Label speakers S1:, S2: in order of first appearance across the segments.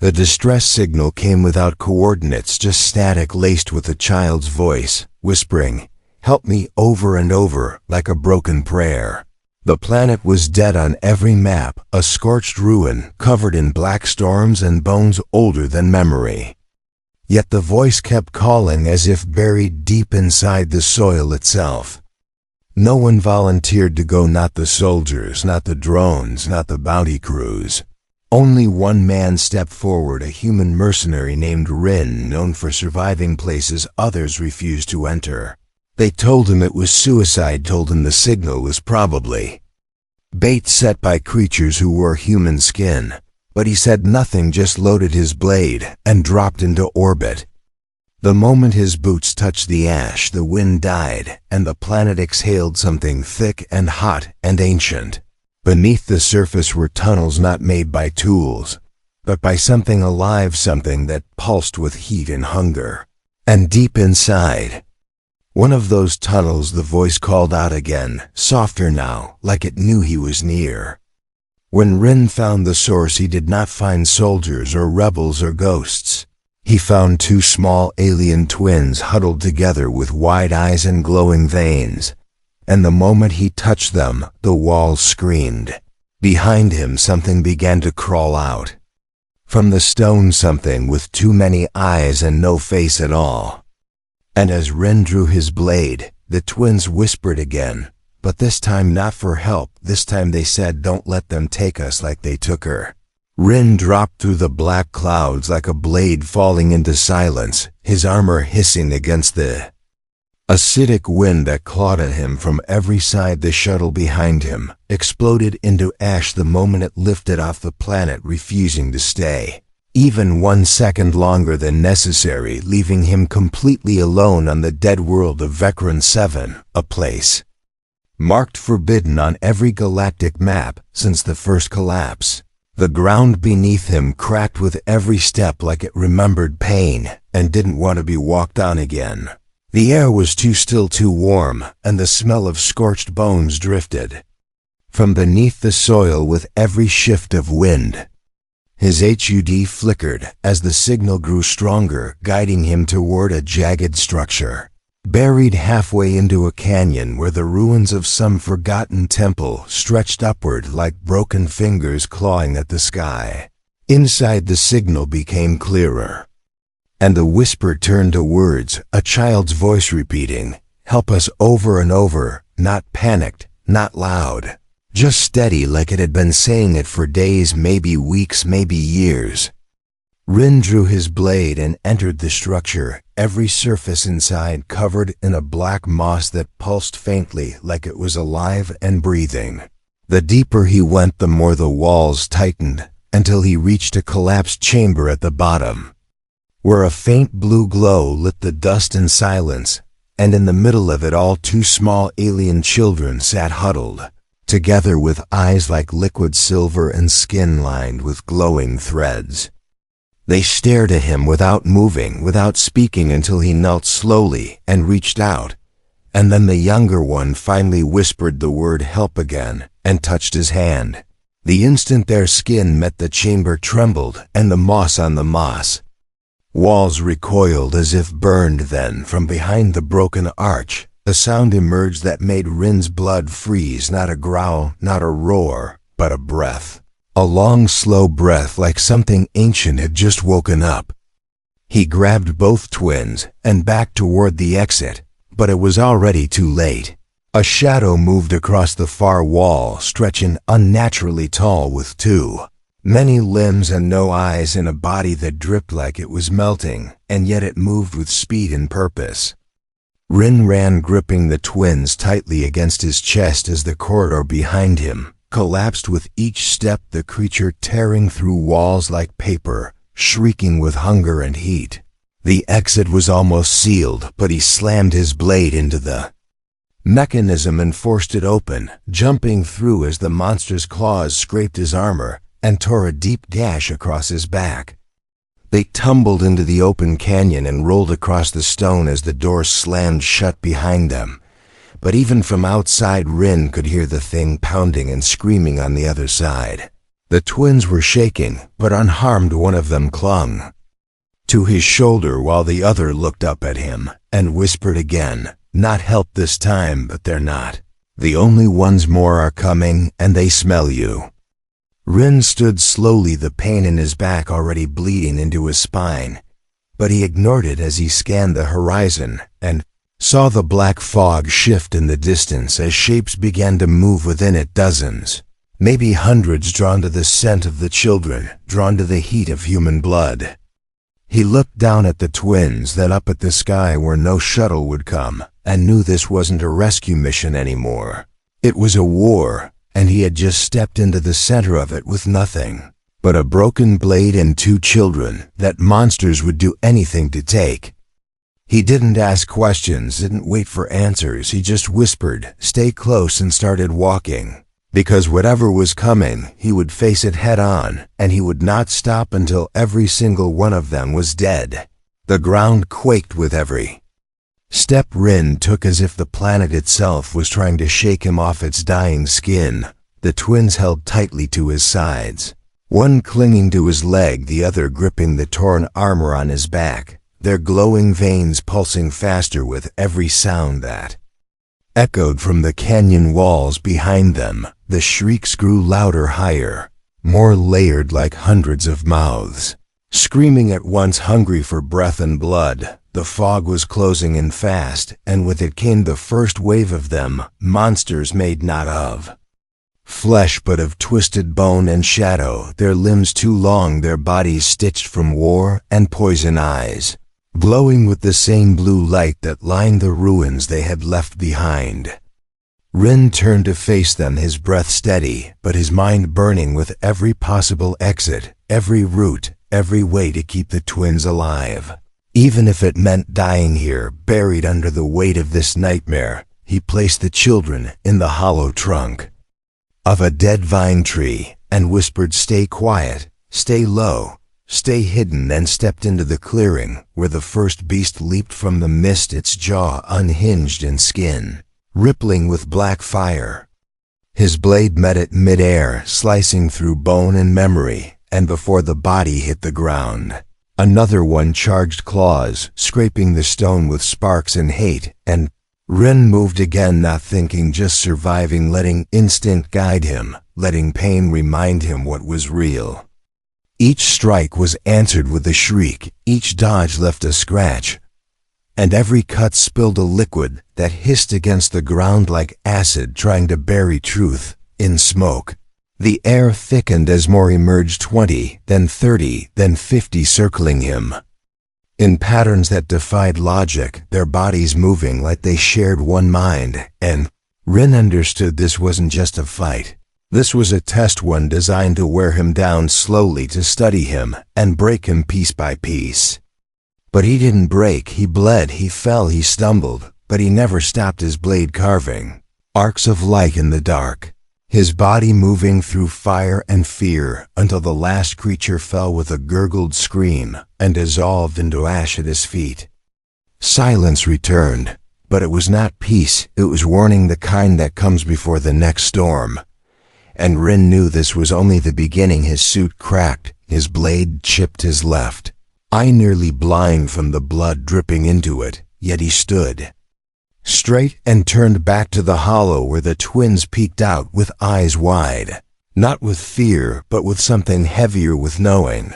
S1: The distress signal came without coordinates, just static laced with a child's voice, whispering, "Help me," over and over, like a broken prayer. The planet was dead on every map, a scorched ruin covered in black storms and bones older than memory. Yet the voice kept calling as if buried deep inside the soil itself. No one volunteered to go, not the soldiers, not the drones, not the bounty crews. Only one man stepped forward, a human mercenary named Rin, known for surviving places others refused to enter. They told him it was suicide, told him the signal was probably bait set by creatures who wore human skin. But he said nothing, just loaded his blade and dropped into orbit. The moment his boots touched the ash, the wind died, and the planet exhaled something thick and hot and ancient. Beneath the surface were tunnels not made by tools, but by something alive, something that pulsed with heat and hunger. And deep inside one of those tunnels, the voice called out again, softer now, like it knew he was near. When Rin found the source, he did not find soldiers or rebels or ghosts. He found two small alien twins huddled together with wide eyes and glowing veins. And the moment he touched them, the walls screamed. Behind him, something began to crawl out. From the stone, something with too many eyes and no face at all. And as Rin drew his blade, the twins whispered again, but this time not for help. This time they said, "Don't let them take us like they took her." Rin dropped through the black clouds like a blade falling into silence, his armor hissing against the acidic wind that clawed at him from every side. The shuttle behind him exploded into ash the moment it lifted off the planet, refusing to stay even 1 second longer than necessary, leaving him completely alone on the dead world of Vecron 7, a place marked forbidden on every galactic map since the first collapse. The ground beneath him cracked with every step, like it remembered pain and didn't want to be walked on again. The air was too still, too warm, and the smell of scorched bones drifted from beneath the soil with every shift of wind. His HUD flickered as the signal grew stronger, guiding him toward a jagged structure buried halfway into a canyon where the ruins of some forgotten temple stretched upward like broken fingers clawing at the sky. Inside, the signal became clearer, and the whisper turned to words, a child's voice repeating, "Help us," over and over, not panicked, not loud, just steady, like it had been saying it for days, maybe weeks, maybe years. Rin drew his blade and entered the structure, every surface inside covered in a black moss that pulsed faintly like it was alive and breathing. The deeper he went, the more the walls tightened, until he reached a collapsed chamber at the bottom, where a faint blue glow lit the dust and silence, and in the middle of it all, two small alien children sat huddled together with eyes like liquid silver and skin lined with glowing threads. They stared at him without moving, without speaking, until he knelt slowly and reached out, and then the younger one finally whispered the word "help" again and touched his hand. The instant their skin met, the chamber trembled, and the moss on the moss walls recoiled as if burned. Then, from behind the broken arch, a sound emerged that made Rin's blood freeze. Not a growl, not a roar, but a breath. A long, slow breath, like something ancient had just woken up. He grabbed both twins and backed toward the exit, but it was already too late. A shadow moved across the far wall, stretching unnaturally tall with too many limbs and no eyes, in a body that dripped like it was melting, and yet it moved with speed and purpose. Rin ran, gripping the twins tightly against his chest as the corridor behind him collapsed with each step, the creature tearing through walls like paper, shrieking with hunger and heat. The exit was almost sealed, but he slammed his blade into the mechanism and forced it open, jumping through as the monster's claws scraped his armor and tore a deep gash across his back. They tumbled into the open canyon and rolled across the stone as the door slammed shut behind them. But even from outside, Rin could hear the thing pounding and screaming on the other side. The twins were shaking, but unharmed one of them clung to his shoulder while the other looked up at him and whispered again, "Not help this time, but they're not. The only ones more are coming, and they smell you." Rin stood slowly, the pain in his back already bleeding into his spine, but he ignored it as he scanned the horizon and saw the black fog shift in the distance as shapes began to move within it, dozens, maybe hundreds, drawn to the scent of the children, drawn to the heat of human blood. He looked down at the twins, then up at the sky where no shuttle would come, and knew this wasn't a rescue mission anymore. It was a war, and he had just stepped into the center of it with nothing but a broken blade and 2 children that monsters would do anything to take. He didn't ask questions, didn't wait for answers. He just whispered, "Stay close," and started walking. Because whatever was coming, he would face it head on, and he would not stop until every single one of them was dead. The ground quaked with every step Rin took, as if the planet itself was trying to shake him off its dying skin. The twins held tightly to his sides, one clinging to his leg, the other gripping the torn armor on his back, their glowing veins pulsing faster with every sound that echoed from the canyon walls behind them. The shrieks grew louder, higher, more layered, like hundreds of mouths screaming at once, hungry for breath and blood. The fog was closing in fast, and with it came the first wave of them, monsters made not of flesh but of twisted bone and shadow, their limbs too long, their bodies stitched from war, and poison eyes glowing with the same blue light that lined the ruins they had left behind. Rin turned to face them, his breath steady, but his mind burning with every possible exit, every route, every way to keep the twins alive. Even if it meant dying here, buried under the weight of this nightmare. He placed the children in the hollow trunk of a dead vine tree and whispered, "Stay quiet, stay low, stay hidden," then stepped into the clearing where the first beast leaped from the mist, its jaw unhinged and skin rippling with black fire. His blade met it mid-air, slicing through bone and memory, and before the body hit the ground, another one charged, claws scraping the stone with sparks and hate, and Rin moved again, not thinking, just surviving, letting instinct guide him, letting pain remind him what was real. Each strike was answered with a shriek, each dodge left a scratch, and every cut spilled a liquid that hissed against the ground like acid trying to bury truth in smoke. The air thickened as more emerged, 20, then 30, then 50, circling him in patterns that defied logic, their bodies moving like they shared one mind. And Rin understood this wasn't just a fight. This was a test, one designed to wear him down slowly, to study him and break him piece by piece. But he didn't break. He bled, he fell, he stumbled, but he never stopped his blade carving arcs of light in the dark, his body moving through fire and fear until the last creature fell with a gurgled scream and dissolved into ash at his feet. Silence returned, but it was not peace. It was warning, the kind that comes before the next storm. And Rin knew this was only the beginning. His suit cracked, his blade chipped his left eye nearly blind from the blood dripping into it, yet he stood straight and turned back to the hollow where the twins peeked out with eyes wide, not with fear, but with something heavier, with knowing.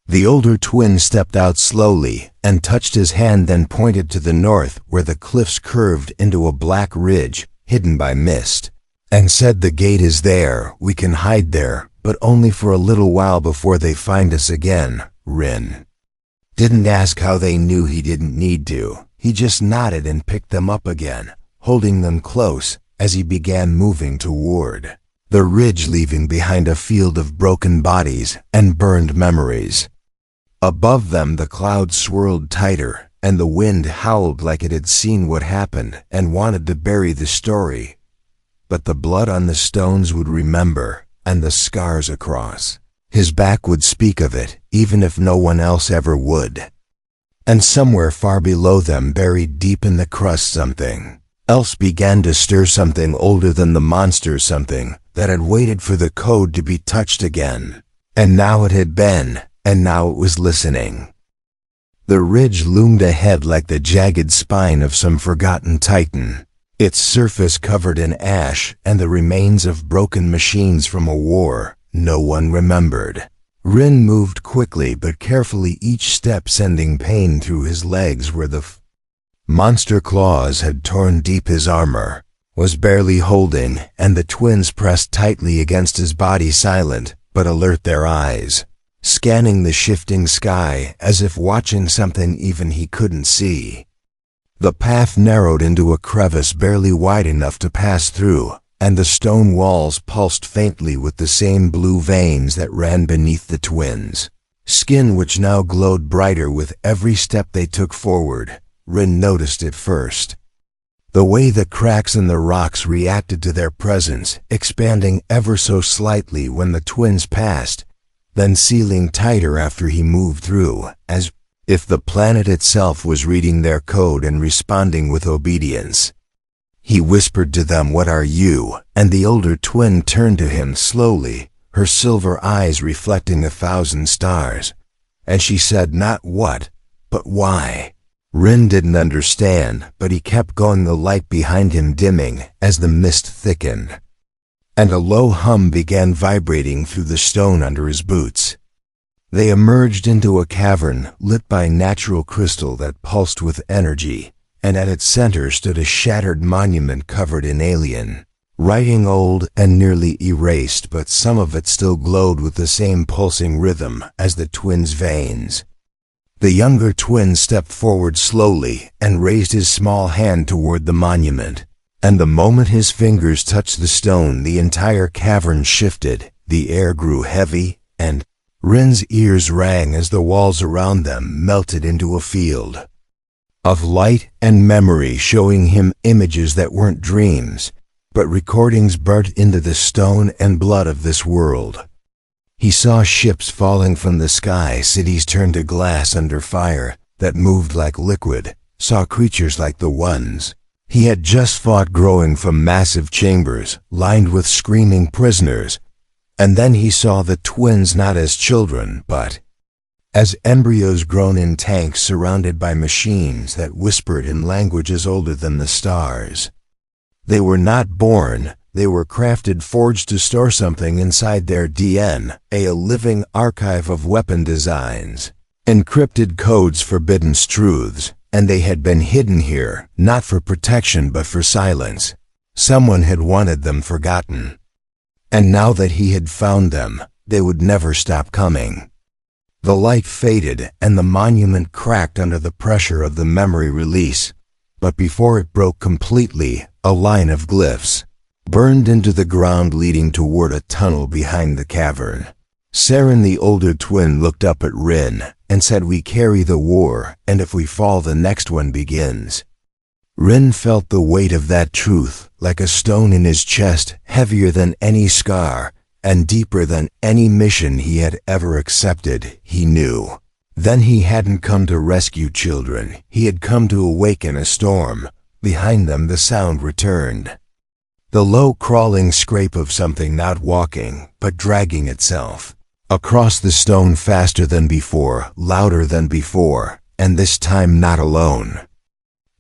S1: The older twin stepped out slowly and touched his hand, then pointed to the north where the cliffs curved into a black ridge hidden by mist, and said, "The gate is there. We can hide there, but only for a little while before they find us again." Rin didn't ask how they knew. He didn't need to. He just nodded and picked them up again, holding them close as he began moving toward the ridge, leaving behind a field of broken bodies and burned memories. Above them the clouds swirled tighter, and the wind howled like it had seen what happened and wanted to bury the story. But the blood on the stones would remember, and the scars across his back would speak of it, even if no one else ever would. And somewhere far below them, buried deep in the crust, something else began to stir, something older than the monster, something that had waited for the code to be touched again. And now it had been, and now it was listening. The ridge loomed ahead like the jagged spine of some forgotten titan, its surface covered in ash and the remains of broken machines from a war no one remembered. Rin moved quickly but carefully, each step sending pain through his legs where the monster claws had torn deep. His armor was barely holding, and the twins pressed tightly against his body, silent but alert, their eyes scanning the shifting sky as if watching something even he couldn't see. The path narrowed into a crevice barely wide enough to pass through, and the stone walls pulsed faintly with the same blue veins that ran beneath the twins' skin, which now glowed brighter with every step they took forward. Rin noticed it first. The way the cracks in the rocks reacted to their presence, expanding ever so slightly when the twins passed, then sealing tighter after he moved through, as if the planet itself was reading their code and responding with obedience. He whispered to them, "What are you?" And the older twin turned to him slowly, her silver eyes reflecting 1,000 stars. And she said, "Not what, but why?" Rin didn't understand, but he kept going, the light behind him dimming as the mist thickened, and a low hum began vibrating through the stone under his boots. They emerged into a cavern lit by natural crystal that pulsed with energy, and at its center stood a shattered monument covered in alien writing, old and nearly erased, but some of it still glowed with the same pulsing rhythm as the twins' veins. The younger twin stepped forward slowly and raised his small hand toward the monument, and the moment his fingers touched the stone, the entire cavern shifted, the air grew heavy, and Rin's ears rang as the walls around them melted into a field of light and memory, showing him images that weren't dreams, but recordings burnt into the stone and blood of this world. He saw ships falling from the sky, cities turned to glass under fire that moved like liquid, saw creatures like the ones he had just fought growing from massive chambers lined with screaming prisoners. And then he saw the twins not as children, but as embryos grown in tanks surrounded by machines that whispered in languages older than the stars. They were not born, they were crafted, forged to store something inside their DNA, a living archive of weapon designs, encrypted codes, forbidden truths, and they had been hidden here, not for protection but for silence. Someone had wanted them forgotten. And now that he had found them, they would never stop coming. The light faded and the monument cracked under the pressure of the memory release, but before it broke completely, a line of glyphs burned into the ground leading toward a tunnel behind the cavern. Saren, the older twin, looked up at Rin and said, "We carry the war, and if we fall, the next one begins." Rin felt the weight of that truth like a stone in his chest, heavier than any scar and deeper than any mission he had ever accepted. He knew then he hadn't come to rescue children, he had come to awaken a storm. Behind them the sound returned. The low crawling scrape of something not walking, but dragging itself across the stone, faster than before, louder than before, and this time not alone.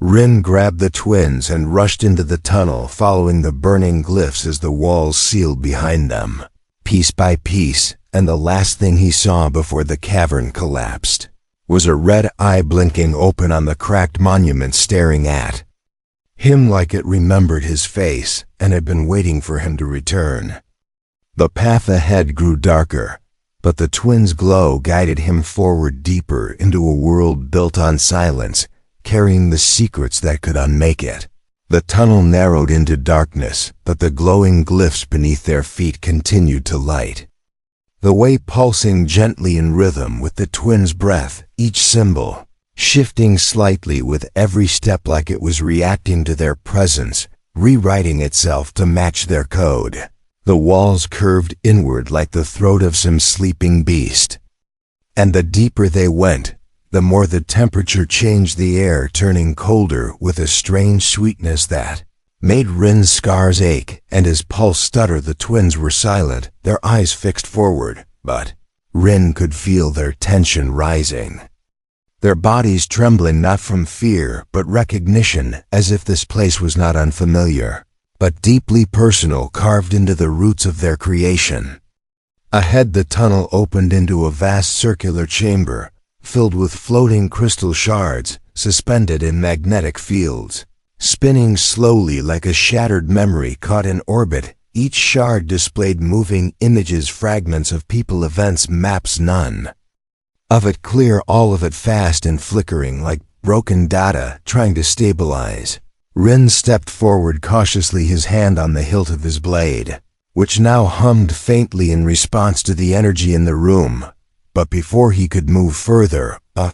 S1: Rin grabbed the twins and rushed into the tunnel, following the burning glyphs as the walls sealed behind them, piece by piece, and the last thing he saw before the cavern collapsed was a red eye blinking open on the cracked monument, staring at him like it remembered his face and had been waiting for him to return. The path ahead grew darker, but the twins' glow guided him forward, deeper into a world built on silence, carrying the secrets that could unmake it. The tunnel narrowed into darkness, but the glowing glyphs beneath their feet continued to light, the way pulsing gently in rhythm with the twins' breath, each symbol shifting slightly with every step, like it was reacting to their presence, rewriting itself to match their code. The walls curved inward like the throat of some sleeping beast, and the deeper they went, the more the temperature changed, the air turning colder with a strange sweetness that made Rin's scars ache, and his pulse stutter. The twins were silent, their eyes fixed forward, but Rin could feel their tension rising. Their bodies trembling not from fear, but recognition, as if this place was not unfamiliar, but deeply personal, carved into the roots of their creation. Ahead the tunnel opened into a vast circular chamber, filled with floating crystal shards, suspended in magnetic fields, spinning slowly like a shattered memory caught in orbit. Each shard displayed moving images, fragments of people, events, maps, none of it clear, all of it fast and flickering like broken data trying to stabilize. Rin stepped forward cautiously, his hand on the hilt of his blade, which now hummed faintly in response to the energy in the room. But before he could move further, a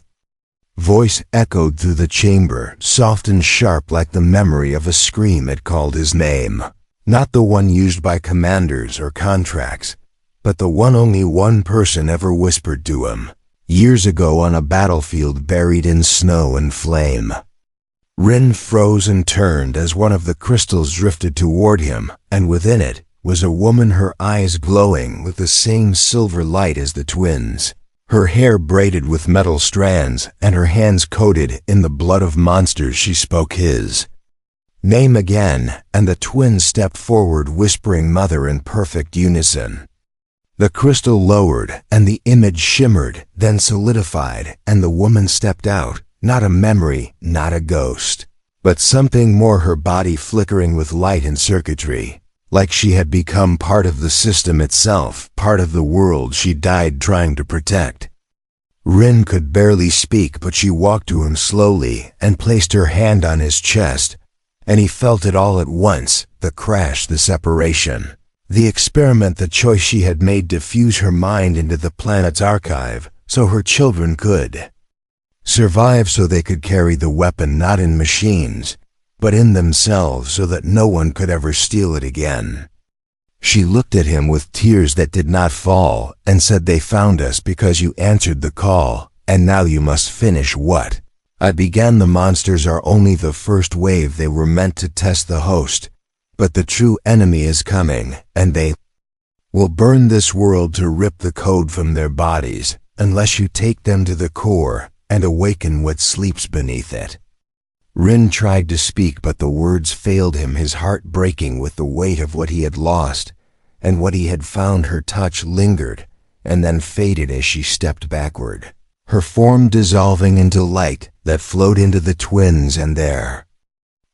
S1: voice echoed through the chamber, soft and sharp like the memory of a scream. It called his name, not the one used by commanders or contracts, but the one only one person ever whispered to him, years ago on a battlefield buried in snow and flame. Rin froze and turned as one of the crystals drifted toward him, and within it was a woman, her eyes glowing with the same silver light as the twins, her hair braided with metal strands and her hands coated in the blood of monsters. She spoke his name again, and the twins stepped forward, whispering "Mother" in perfect unison. The crystal lowered, and the image shimmered, then solidified, and the woman stepped out, not a memory, not a ghost, but something more, her body flickering with light and circuitry, like she had become part of the system itself, part of the world she died trying to protect. Rin could barely speak, but she walked to him slowly and placed her hand on his chest, and he felt it all at once, the crash, the separation, the experiment, the choice she had made to fuse her mind into the planet's archive so her children could survive, so they could carry the weapon not in machines, but in themselves, so that no one could ever steal it again. She looked at him with tears that did not fall and said, "They found us because you answered the call, and now you must finish what I began. The monsters are only the first wave. They were meant to test the host, but the true enemy is coming, and they will burn this world to rip the code from their bodies unless you take them to the core and awaken what sleeps beneath it." Rin tried to speak, but the words failed him, his heart breaking with the weight of what he had lost and what he had found. Her touch lingered and then faded as she stepped backward, her form dissolving into light that flowed into the twins, and their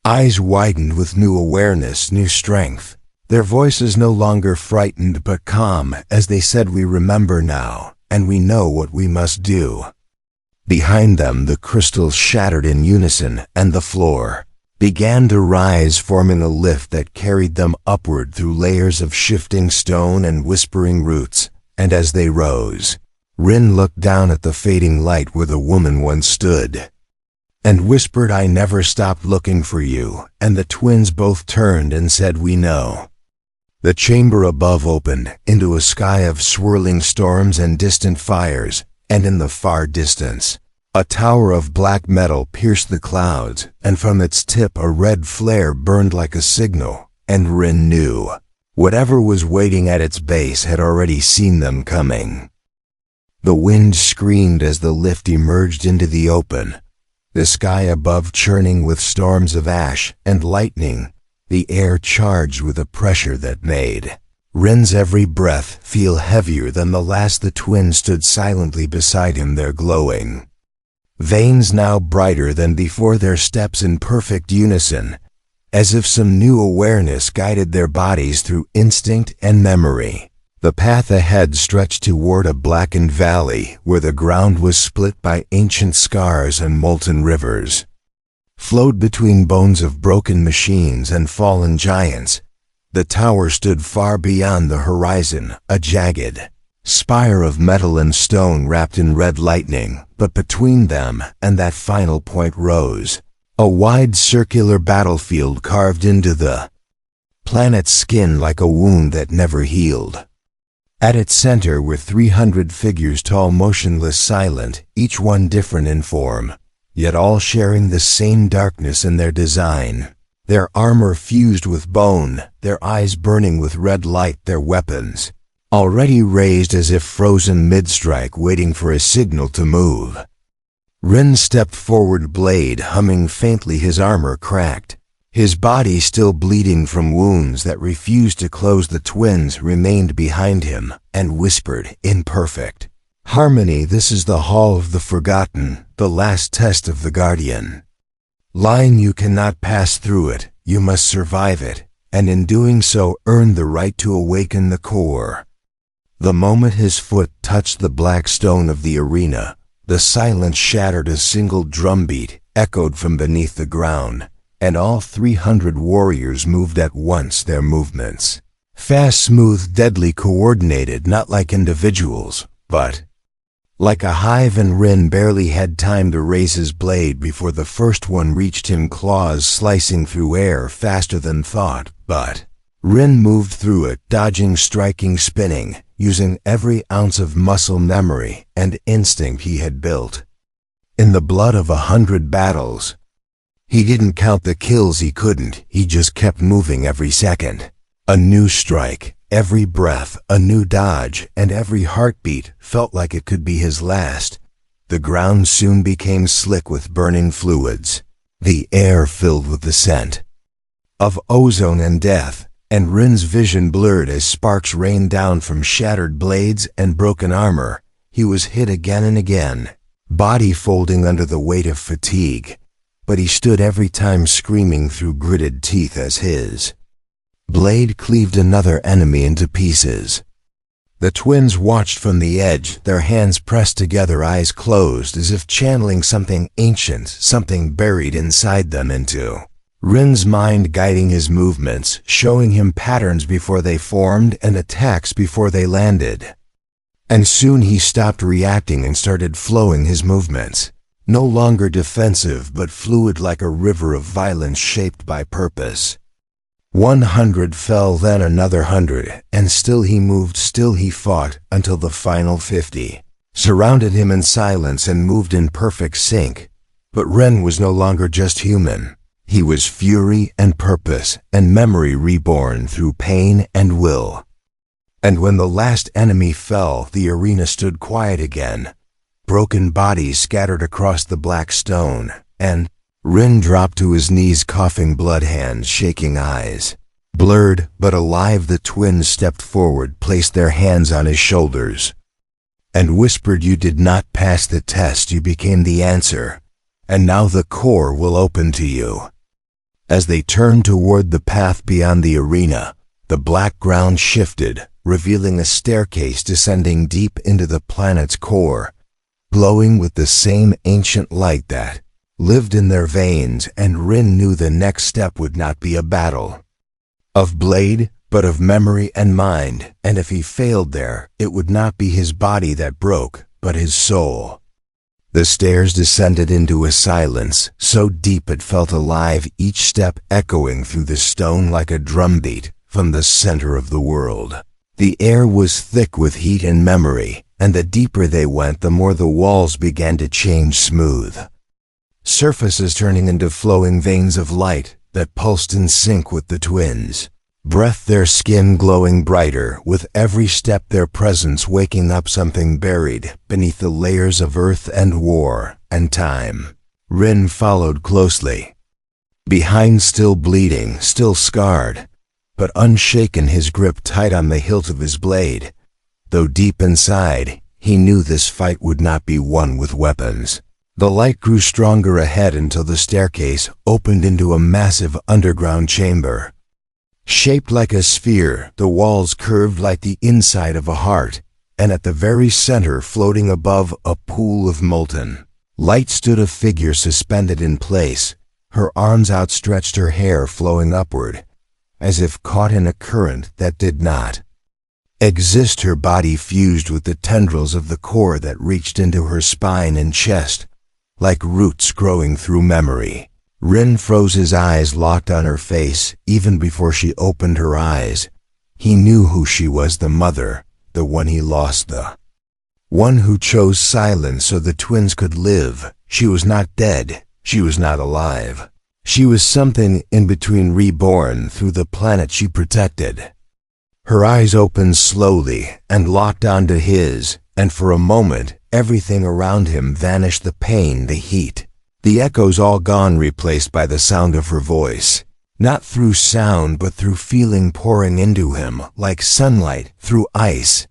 S1: eyes widened with new awareness, new strength. Their voices no longer frightened but calm as they said, "We remember now, and we know what we must do." Behind them the crystals shattered in unison, and the floor began to rise, forming a lift that carried them upward through layers of shifting stone and whispering roots. And as they rose, Rin looked down at the fading light where the woman once stood, and whispered, "I never stopped looking for you." And the twins both turned and said, "We know." The chamber above opened into a sky of swirling storms and distant fires, and in the far distance, a tower of black metal pierced the clouds, and from its tip a red flare burned like a signal, and Rin knew whatever was waiting at its base had already seen them coming. The wind screamed as the lift emerged into the open, the sky above churning with storms of ash and lightning, the air charged with a pressure that made Rin's every breath feel heavier than the last. The twins stood silently beside him, their glowing veins now brighter than before, their steps in perfect unison, as if some new awareness guided their bodies through instinct and memory. The path ahead stretched toward a blackened valley where the ground was split by ancient scars, and molten rivers flowed between bones of broken machines and fallen giants. The tower stood far beyond the horizon, a jagged spire of metal and stone wrapped in red lightning, but between them and that final point rose a wide circular battlefield carved into the planet's skin like a wound that never healed. At its center were 300 figures, tall, motionless, silent, each one different in form, yet all sharing the same darkness in their design. their armor fused with bone, their eyes burning with red light, their weapons already raised as if frozen mid-strike, waiting for a signal to move. Rin stepped forward, blade humming faintly, his armor cracked. His body still bleeding from wounds that refused to close. The twins remained behind him and whispered in perfect harmony, "This is the Hall of the Forgotten, the last test of the Guardian. Line, you cannot pass through it, you must survive it, and in doing so earn the right to awaken the core." The moment his foot touched the black stone of the arena, the silence shattered. A single drumbeat echoed from beneath the ground, and all 300 warriors moved at once, their movements fast, smooth, deadly coordinated, not like individuals, but like a hive. And Rin barely had time to raise his blade before the first one reached him, claws slicing through air faster than thought. But Rin moved through it, dodging, striking, spinning, using every ounce of muscle memory and instinct he had built in the blood of 100 battles. He didn't count the kills, he couldn't, he just kept moving every second. A new strike, every breath a new dodge, and every heartbeat felt like it could be his last. The ground soon became slick with burning fluids, the air filled with the scent of ozone and death, and Rin's vision blurred as sparks rained down from shattered blades and broken armor. He was hit again and again, body folding under the weight of fatigue, but he stood every time, screaming through gritted teeth as his blade cleaved another enemy into pieces. The twins watched from the edge, their hands pressed together, eyes closed, as if channeling something ancient, something buried inside them into Rin's mind, guiding his movements, showing him patterns before they formed and attacks before they landed. And soon he stopped reacting and started flowing, his movements no longer defensive but fluid, like a river of violence shaped by purpose. 100 fell, then another 100, and still he moved, still he fought, until the final 50 surrounded him in silence and moved in perfect sync. But Ren was no longer just human. He was fury and purpose and memory reborn through pain and will. And when the last enemy fell, the arena stood quiet again. Broken bodies scattered across the black stone, and Rin dropped to his knees, coughing blood, hands shaking, eyes blurred but alive. The twins stepped forward, placed their hands on his shoulders, and whispered, "You did not pass the test, you became the answer, and now the core will open to you." As they turned toward the path beyond the arena, the black ground shifted, revealing a staircase descending deep into the planet's core, glowing with the same ancient light that lived in their veins. And Rin knew the next step would not be a battle of blade, but of memory and mind, and if he failed there, it would not be his body that broke, but his soul. The stairs descended into a silence so deep it felt alive, each step echoing through the stone like a drumbeat from the center of the world. The air was thick with heat and memory, and the deeper they went, the more the walls began to change, smooth surfaces turning into flowing veins of light that pulsed in sync with the twins' breath, their skin glowing brighter with every step, their presence waking up something buried beneath the layers of earth and war and time. Rin followed closely, behind, still bleeding, still scarred, but unshaken, his grip tight on the hilt of his blade, though deep inside, he knew this fight would not be won with weapons. The light grew stronger ahead until the staircase opened into a massive underground chamber. Shaped like a sphere, the walls curved like the inside of a heart, and at the very center, floating above a pool of molten light, stood a figure suspended in place, her arms outstretched, her hair flowing upward, as if caught in a current that did not exist, her body fused with the tendrils of the core that reached into her spine and chest, like roots growing through memory. Rin froze, his eyes locked on her face. Even before she opened her eyes, he knew who she was, the mother, the one he lost, the one who chose silence so the twins could live. She was not dead, she was not alive. She was something in between reborn through the planet she protected. Her eyes opened slowly and locked onto his, and for a moment, everything around him vanished, the pain, the heat. The echoes all gone, replaced by the sound of her voice. Not through sound, but through feeling pouring into him, like sunlight through ice.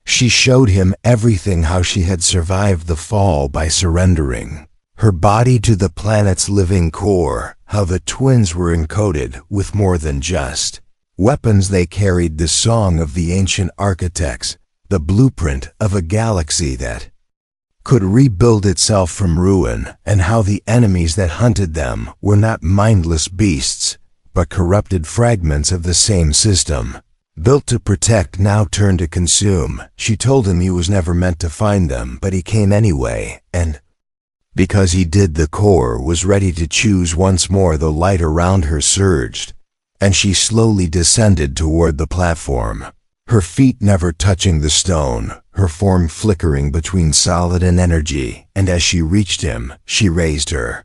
S1: She showed him everything, how she had survived the fall by surrendering her body to the planet's living core, how the twins were encoded with more than just weapons. They carried the song of the ancient architects, the blueprint of a galaxy that could rebuild itself from ruin, and how the enemies that hunted them were not mindless beasts, but corrupted fragments of the same system. Built to protect, now turned to consume. She told him he was never meant to find them, but he came anyway, and because he did, the core was ready to choose once more. The light around her surged, and she slowly descended toward the platform, her feet never touching the stone, her form flickering between solid and energy. And as she reached him, she raised her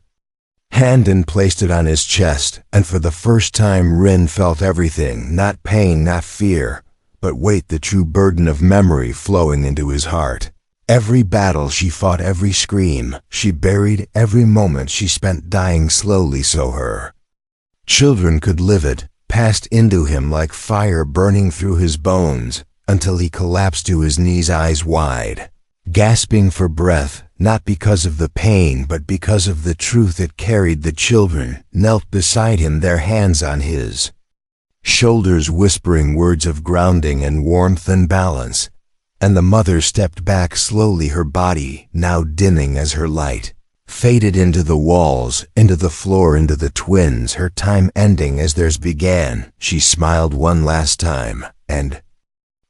S1: hand and placed it on his chest, and for the first time Rin felt everything, not pain, not fear, but weight, the true burden of memory flowing into his heart. Every battle she fought, every scream she buried, every moment she spent dying slowly so her children could live it, passed into him like fire burning through his bones, until he collapsed to his knees, eyes wide, gasping for breath, not because of the pain but because of the truth it carried. The children knelt beside him, their hands on his shoulders, whispering words of grounding and warmth and balance. And the mother stepped back slowly, her body now dimming as her light faded into the walls, into the floor, into the twins, her time ending as theirs began. She smiled one last time and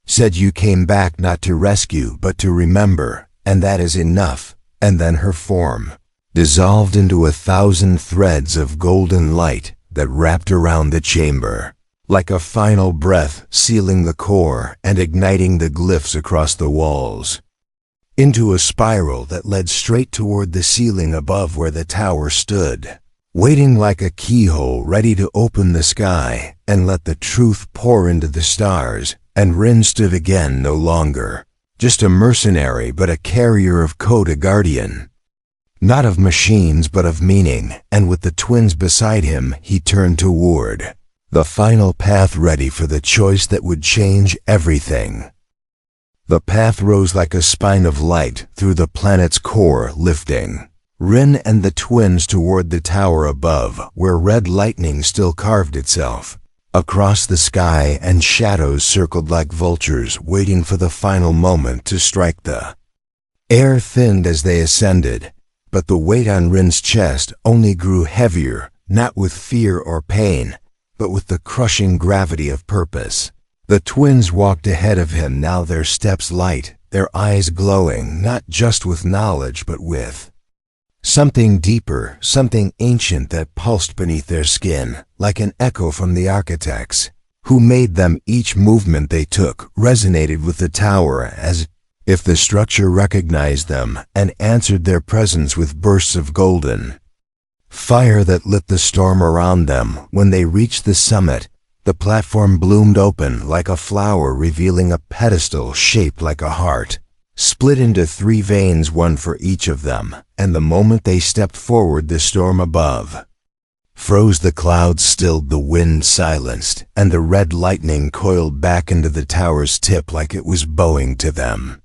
S1: said, "You came back not to rescue but to remember, and that is enough." And then her form dissolved into 1,000 threads of golden light that wrapped around the chamber, like a final breath, sealing the core and igniting the glyphs across the walls, into a spiral that led straight toward the ceiling above where the tower stood, waiting like a keyhole ready to open the sky and let the truth pour into the stars. And Rin stood again, no longer just a mercenary but a carrier of code, a guardian, not of machines but of meaning. And with the twins beside him, he turned toward the final path, ready for the choice that would change everything. The path rose like a spine of light through the planet's core, lifting Rin and the twins toward the tower above, where red lightning still carved itself across the sky, and shadows circled like vultures, waiting for the final moment to strike. The air thinned as they ascended, but the weight on Rin's chest only grew heavier, not with fear or pain, but with the crushing gravity of purpose. The twins walked ahead of him, now their steps light, their eyes glowing, not just with knowledge but with something deeper, something ancient that pulsed beneath their skin, like an echo from the architects who made them. Each movement they took resonated with the tower, as if the structure recognized them and answered their presence with bursts of golden fire that lit the storm around them. When they reached the summit, the platform bloomed open like a flower, revealing a pedestal shaped like a heart, split into 3 veins, one for each of them. And the moment they stepped forward, the storm above froze, the clouds stilled, the wind silenced, and the red lightning coiled back into the tower's tip like it was bowing to them.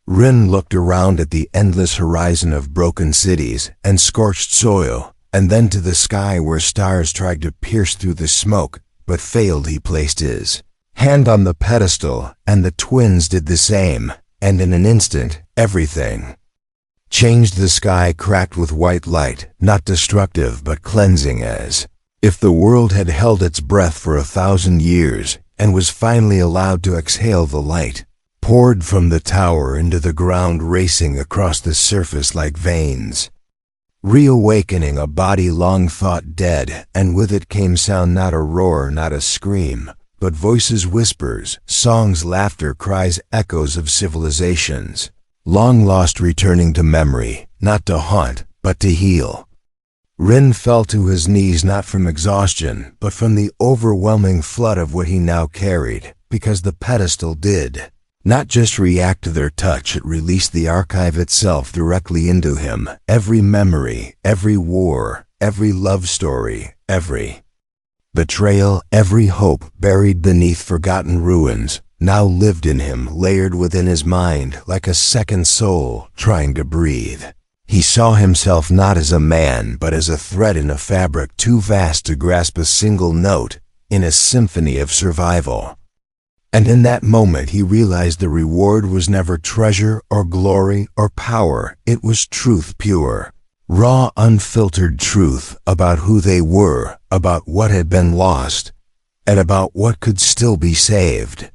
S1: Rin looked around at the endless horizon of broken cities and scorched soil, and then to the sky where stars tried to pierce through the smoke but failed. He placed his hand on the pedestal, and the twins did the same, and in an instant, everything changed. The sky cracked with white light, not destructive but cleansing, as if the world had held its breath for 1,000 years and was finally allowed to exhale. The light poured from the tower into the ground, racing across the surface like veins, reawakening a body long thought dead. And with it came sound, not a roar, not a scream, but voices, whispers, songs, laughter, cries, echoes of civilizations long lost, returning to memory, not to haunt, but to heal. Rin fell to his knees not from exhaustion, but from the overwhelming flood of what he now carried, because the pedestal did not just react to their touch, it released the archive itself directly into him. Every memory, every war, every love story, every betrayal, every hope buried beneath forgotten ruins, now lived in him, layered within his mind like a second soul trying to breathe. He saw himself not as a man, but as a thread in a fabric too vast to grasp a single note in a symphony of survival. And in that moment he realized the reward was never treasure or glory or power. It was truth pure, raw, unfiltered truth about who they were, about what had been lost, and about what could still be saved.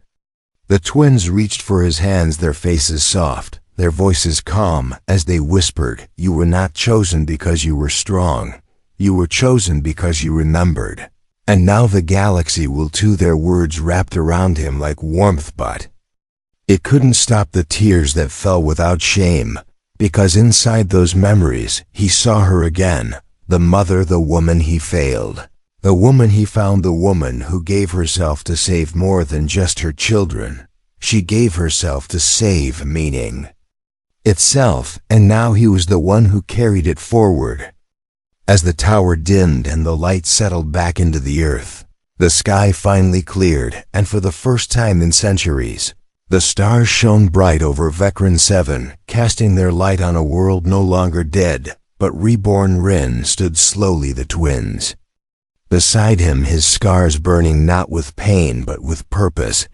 S1: The twins reached for his hands, their faces soft, their voices calm, as they whispered, "You were not chosen because you were strong. You were chosen because you remembered. And now the galaxy will too." Their words wrapped around him like warmth, but it couldn't stop the tears that fell without shame, because inside those memories he saw her again, the mother, the woman he failed, the woman he found, the woman who gave herself to save more than just her children. She gave herself to save meaning itself, and now he was the one who carried it forward. As the tower dimmed and the light settled back into the earth, the sky finally cleared, and for the first time in centuries, the stars shone bright over Vecran 7, casting their light on a world no longer dead, but reborn. Rin stood slowly, the twins beside him, his scars burning not with pain but with purpose,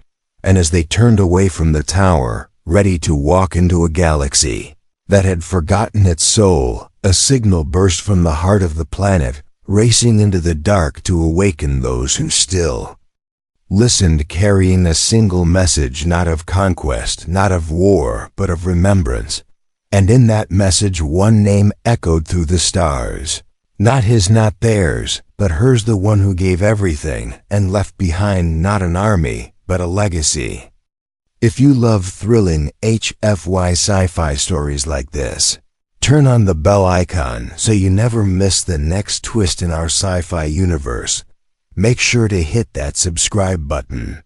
S1: and as they turned away from the tower, ready to walk into a galaxy that had forgotten its soul, a signal burst from the heart of the planet, racing into the dark to awaken those who still listened, carrying a single message, not of conquest, not of war, but of remembrance. And in that message one name echoed through the stars. Not his, not theirs, but hers, the one who gave everything and left behind not an army, but a legacy. If you love thrilling HFY sci-fi stories like this, turn on the bell icon so you never miss the next twist in our sci-fi universe. Make sure to hit that subscribe button.